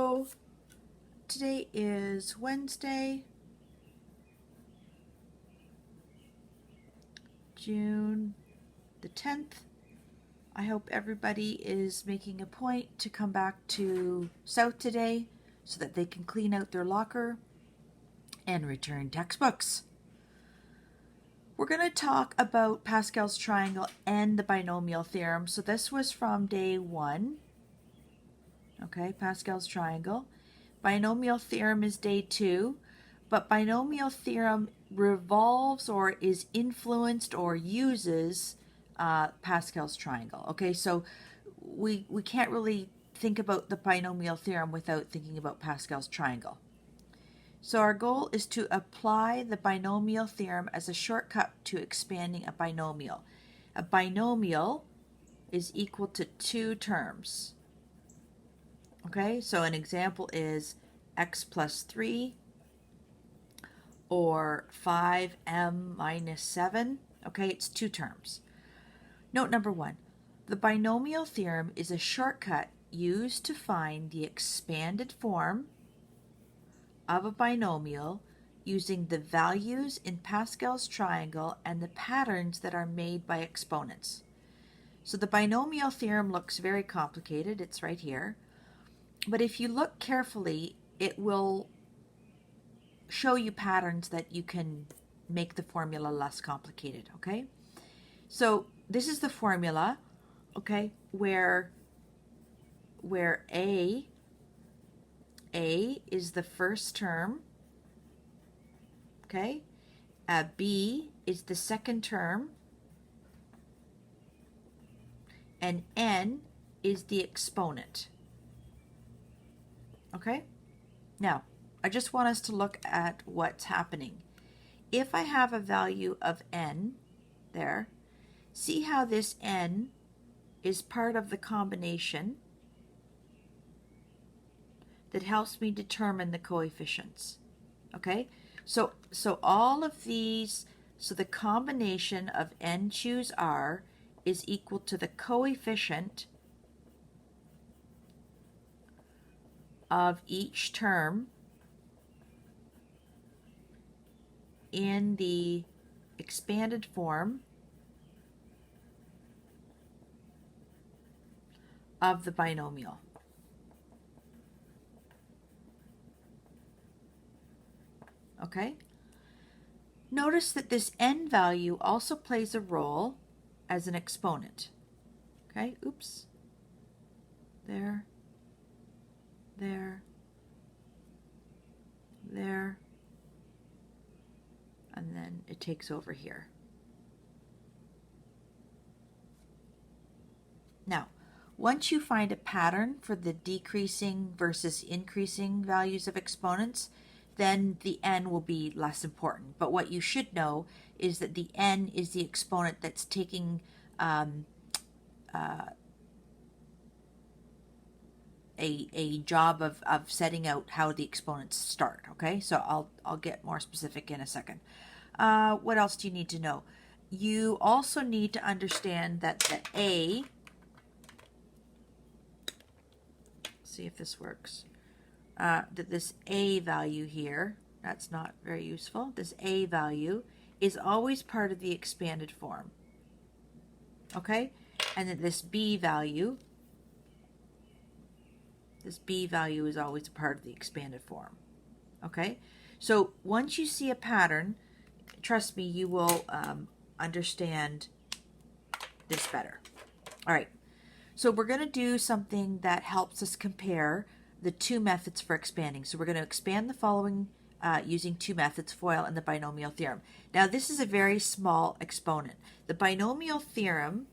So today is Wednesday, June the 10th. I hope everybody is making a point to come back to South today so that they can clean out their locker and return textbooks. We're going to talk about Pascal's triangle and the binomial theorem. So this was from day 1. Okay, Pascal's triangle. Binomial theorem is day 2, but binomial theorem revolves or is influenced or uses Pascal's triangle. Okay, so we can't really think about the binomial theorem without thinking about Pascal's triangle. So our goal is to apply the binomial theorem as a shortcut to expanding a binomial. A binomial is equal to 2 terms. Okay, so an example is x plus 3 or 5m minus 7. Okay, it's 2 terms. Note number 1, the binomial theorem is a shortcut used to find the expanded form of a binomial using the values in Pascal's triangle and the patterns that are made by exponents. So the binomial theorem looks very complicated. It's right here. But if you look carefully, it will show you patterns that you can make the formula less complicated, okay? So this is the formula, okay, where A is the first term, okay? B is the second term, and N is the exponent. Okay, now I just want us to look at what's happening. If I have a value of n there, see how this n is part of the combination that helps me determine the coefficients. Okay, so all of these, so the combination of n choose r is equal to the coefficient of each term in the expanded form of the binomial. Okay? Notice that this n value also plays a role as an exponent. Okay? Oops. There. There, and then it takes over here. Now, once you find a pattern for the decreasing versus increasing values of exponents, then the n will be less important. But what you should know is that the n is the exponent that's taking a job of setting out how the exponents start. Okay, so I'll get more specific in a second. What else do you need to know? You also need to understand that the A, see if this works, that this A value here, that's not very useful, this A value is always part of the expanded form. Okay, and that this B value is always a part of the expanded form. Okay, so once you see a pattern, trust me, you will understand this better. All right, so we're going to do something that helps us compare the 2 methods for expanding. So we're going to expand the following using 2 methods, FOIL and the binomial theorem. Now this is a very small exponent. The binomial theorem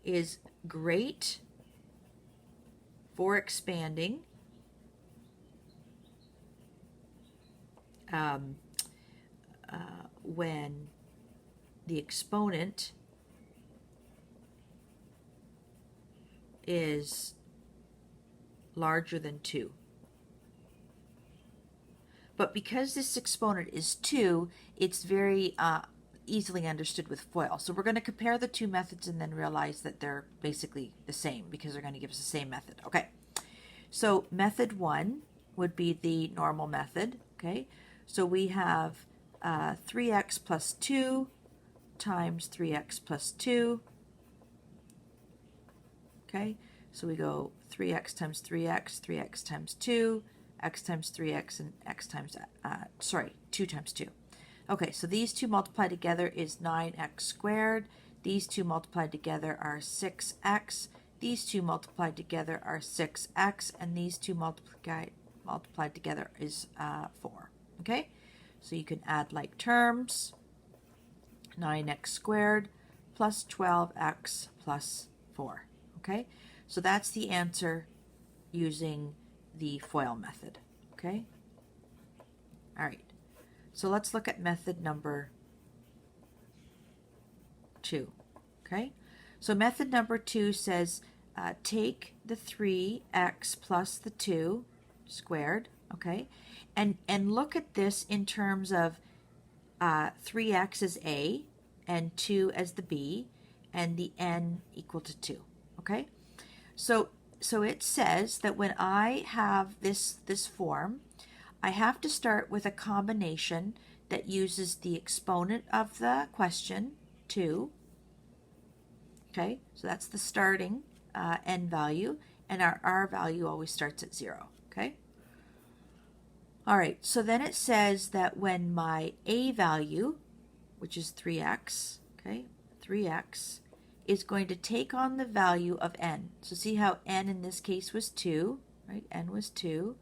is great for expanding when the exponent is larger than 2. But because this exponent is 2, it's very easily understood with FOIL. So we're going to compare the 2 methods and then realize that they're basically the same because they're going to give us the same method. Okay, so method 1 would be the normal method, okay? So we have 3x plus 2 times 3x plus 2, okay? So we go 3x times 3x, 3x times 2, x times 3x, and x times, 2 times 2. Okay, so these two multiplied together is 9x squared. These two multiplied together are 6x. These two multiplied together are 6x, and these two multiplied together is 4. Okay, so you can add like terms. 9x squared plus 12x plus 4. Okay, so that's the answer using the FOIL method. Okay, all right. So let's look at method number 2. Okay, so method number 2 says take the 3x plus the 2 squared, okay, and look at this in terms of 3x as A and 2 as the B and the n equal to 2, okay? So it says that when I have this form, I have to start with a combination that uses the exponent of the question, 2, okay? So that's the starting n value, and our r value always starts at 0, okay? All right, so then it says that when my a value, which is 3x, okay, 3x, is going to take on the value of n. So see how n in this case was 2, right? N was 2,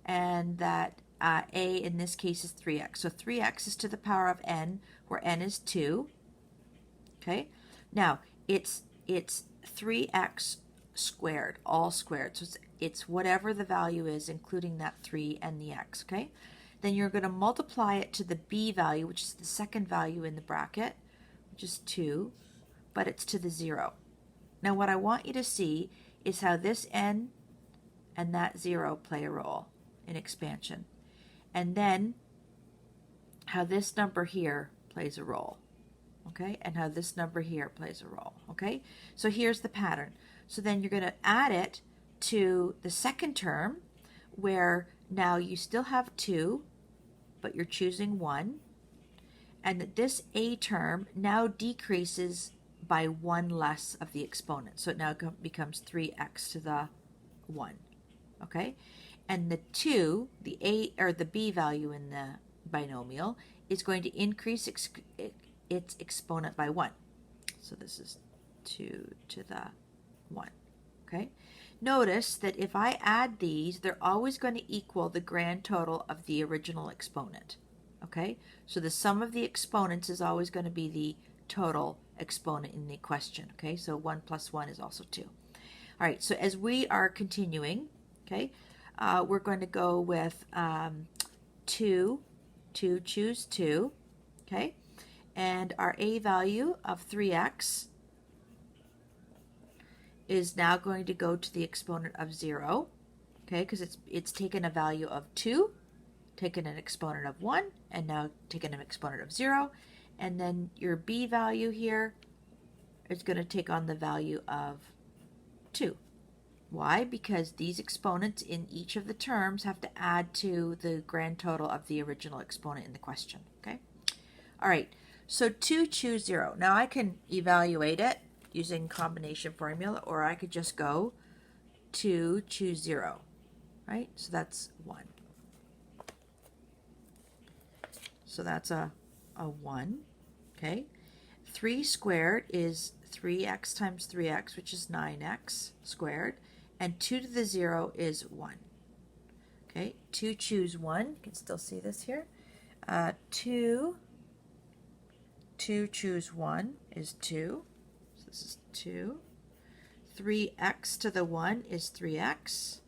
and that a in this case is 3x. So 3x is to the power of n, where n is 2, okay? Now, it's 3x squared, all squared. So it's whatever the value is, including that 3 and the x, okay? Then you're going to multiply it to the b value, which is the second value in the bracket, which is 2, but it's to the 0. Now what I want you to see is how this n and that 0 play a role in expansion. And then how this number here plays a role, okay? And how this number here plays a role, okay? So here's the pattern. So then you're going to add it to the second term, where now you still have 2, but you're choosing 1, and that this a term now decreases by 1 less of the exponent. So it now becomes 3x to the 1, okay? And the 2, the a or the b value in the binomial, is going to increase its exponent by 1. So this is 2 to the 1, okay? Notice that if I add these, they're always going to equal the grand total of the original exponent, okay? So the sum of the exponents is always going to be the total exponent in the question, okay? So 1 plus 1 is also 2. All right, so as we are continuing, okay, we're going to go with 2, choose 2, okay? And our a value of 3x is now going to go to the exponent of 0, okay, because it's taken a value of 2, taken an exponent of 1, and now taken an exponent of 0, and then your b value here is going to take on the value of 2. Why? Because these exponents in each of the terms have to add to the grand total of the original exponent in the question, okay? All right, so 2, choose 0. Now I can evaluate it using combination formula, or I could just go 2, choose 0, right? So that's 1. So that's a 1, okay? 3 squared is 3x times 3x, which is 9x squared, and 2 to the 0 is 1. Okay, 2, choose 1. You can still see this here. 2, choose 1 is 2. So this is 2. 3x to the 1 is 3x,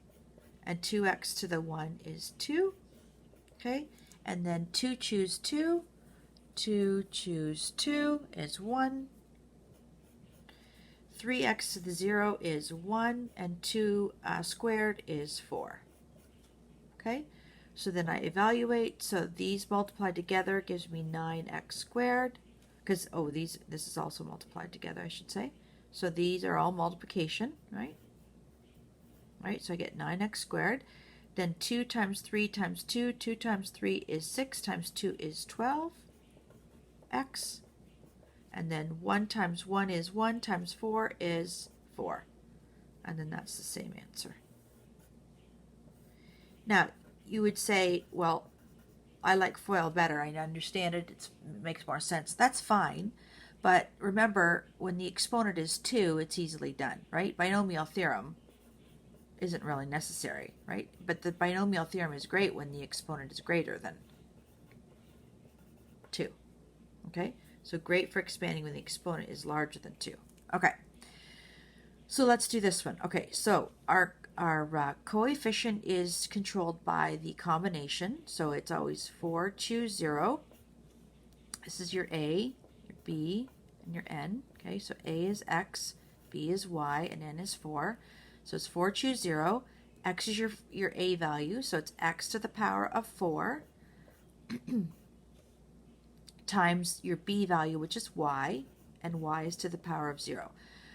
and 2x to the 1 is 2. Okay, and then 2, choose 2. 2, choose 2 is 1. 3x to the 0 is 1, and 2 squared is 4. Okay, so then I evaluate. So these multiplied together gives me 9x squared, because, this is also multiplied together, I should say. So these are all multiplication, right? Right, so I get 9x squared. Then 2 times 3 times 2, 2 times 3 is 6, times 2 is 12, x. And then 1 times 1 is 1, times 4 is 4. And then that's the same answer. Now, you would say, well, I like FOIL better. I understand it. It makes more sense. That's fine. But remember, when the exponent is 2, it's easily done, right? Binomial theorem isn't really necessary, right? But the binomial theorem is great when the exponent is greater than 2. Okay? So great for expanding when the exponent is larger than 2. Okay. So let's do this one. Okay, so our coefficient is controlled by the combination. So it's always 4, choose 0. This is your A, your B, and your N. Okay, so A is X, B is Y, and N is 4. So it's 4, choose 0. X is your A value, so it's X to the power of 4 times your B value, which is Y, and Y is to the power of 0.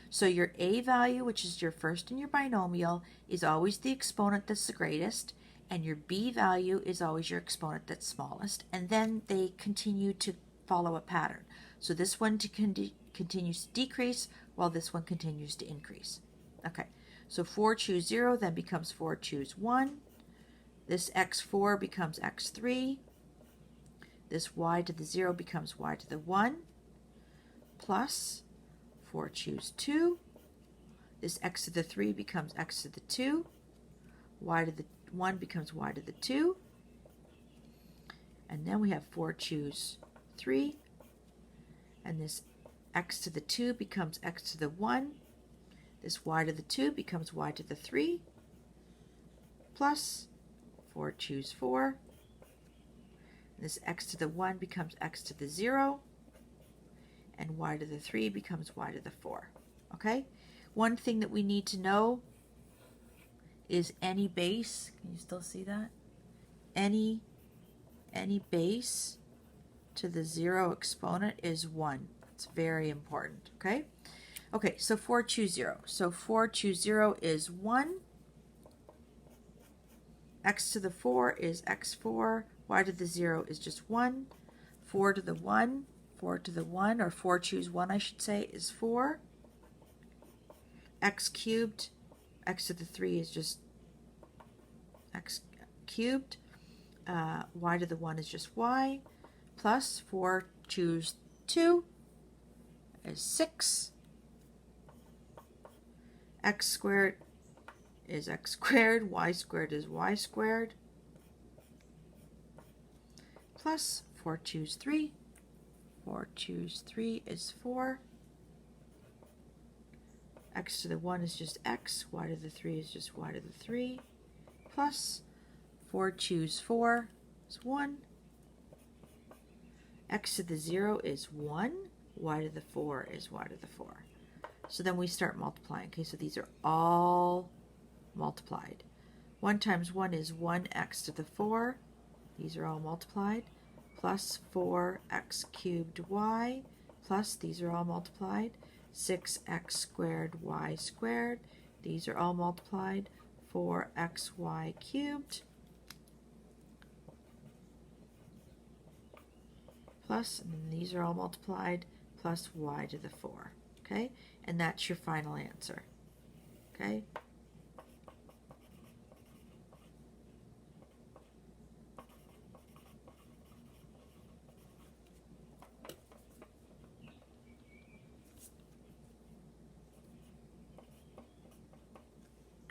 So your A value, which is your first in your binomial, is always the exponent that's the greatest, and your B value is always your exponent that's smallest, and then they continue to follow a pattern. So this one continues to decrease, while this one continues to increase. Okay, so 4 choose 0 then becomes 4 choose 1. This x4 becomes x3. This y to the 0 becomes y to the 1, plus 4 choose 2. This x to the 3 becomes x to the 2. Y to the 1 becomes y to the 2. And then we have 4 choose 3. And this x to the 2 becomes x to the 1. This y to the 2 becomes y to the 3. Plus 4 choose 4. And this x to the 1 becomes x to the 0. And y to the 3 becomes y to the 4. Okay? One thing that we need to know is any base. Can you still see that? Any base to the 0 exponent is 1. It's very important. Okay? Okay, so 4 choose 0. So 4 choose 0 is 1. X to the 4 is x4. Y to the 0 is just 1. 4 to the 1. 4 to the 1, or 4 choose 1, I should say, is 4. X cubed, x to the 3 is just x cubed. Y to the 1 is just y. Plus 4 choose 2 is 6. X squared is x squared. Y squared is y squared. Plus 4 choose 3. 4 choose 3 is 4. X to the 1 is just x. Y to the 3 is just y to the 3. Plus 4 choose 4 is 1. X to the 0 is 1. Y to the 4 is y to the 4. So then we start multiplying. Okay, so these are all multiplied. 1 times 1 is 1x to the 4. These are all multiplied. Plus 4x cubed y, plus these are all multiplied, 6x squared y squared, these are all multiplied, 4xy cubed, plus, and then these are all multiplied, plus y to the 4, okay? And that's your final answer, okay?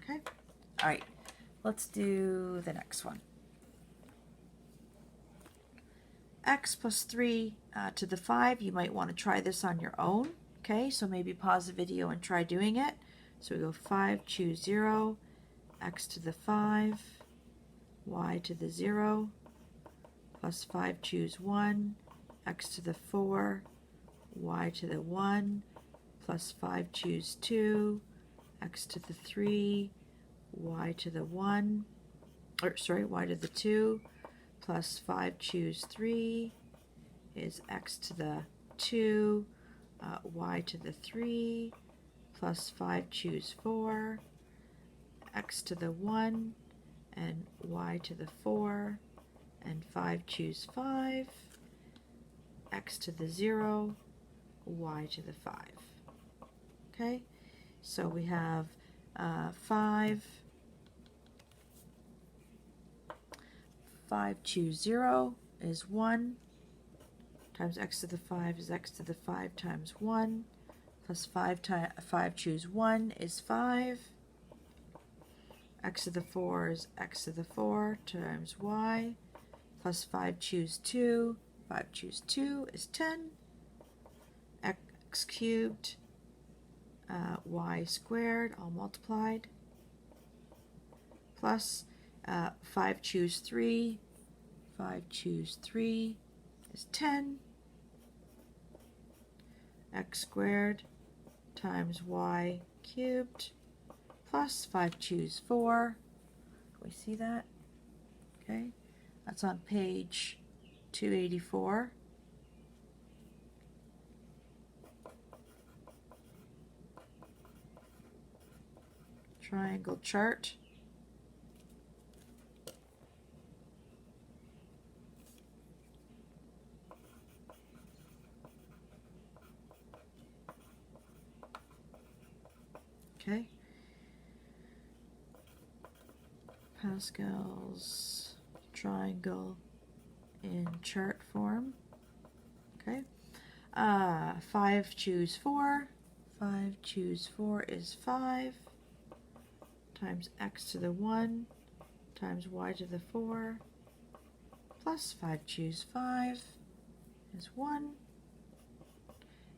Okay, all right, let's do the next one. X plus 3 to the 5, you might want to try this on your own, okay? So maybe pause the video and try doing it. So we go 5, choose 0, x to the 5, y to the 0, plus 5, choose 1, x to the 4, y to the 1, plus 5, choose 2, x to the 3, y to the 1, or sorry, y to the 2, plus 5 choose 3 is x to the 2, y to the 3, plus 5 choose 4, x to the 1, and y to the 4, and 5 choose 5, x to the 0, y to the 5. Okay, so we have 5 choose 0 is 1, times x to the 5 is x to the 5 times 1, plus 5 choose 1 is 5, x to the 4 is x to the 4 times y, plus 5 choose 2, 5 choose 2 is 10, x cubed, y squared, all multiplied, plus 5 choose 3, 5 choose 3 is 10, x squared times y cubed, plus 5 choose 4. Can we see that? Okay, that's on page 284. Triangle chart. Okay. Pascal's triangle in chart form. Okay. 5 choose 4. 5 choose 4 is 5 times x to the 1 times y to the 4, plus 5 choose 5 is 1.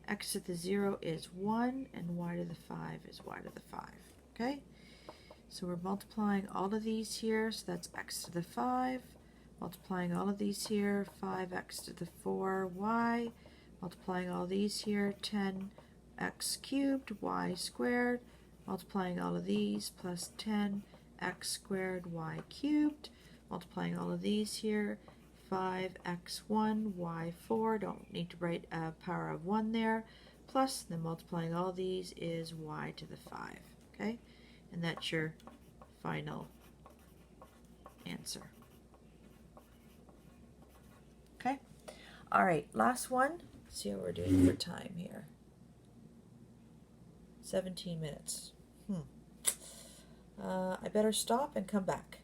X to the 0 is 1, and y to the 5 is y to the 5. Okay? So we're multiplying all of these here, so that's x to the 5. Multiplying all of these here, 5x to the 4y. Multiplying all these here, 10x cubed, y squared. Multiplying all of these, plus 10x squared, y cubed. Multiplying all of these here, 5x1, y4, don't need to write a power of 1 there, plus, then multiplying all these is y to the 5, okay? And that's your final answer. Okay? All right, last one. Let's see how we're doing for time here. 17 minutes. I better stop and come back.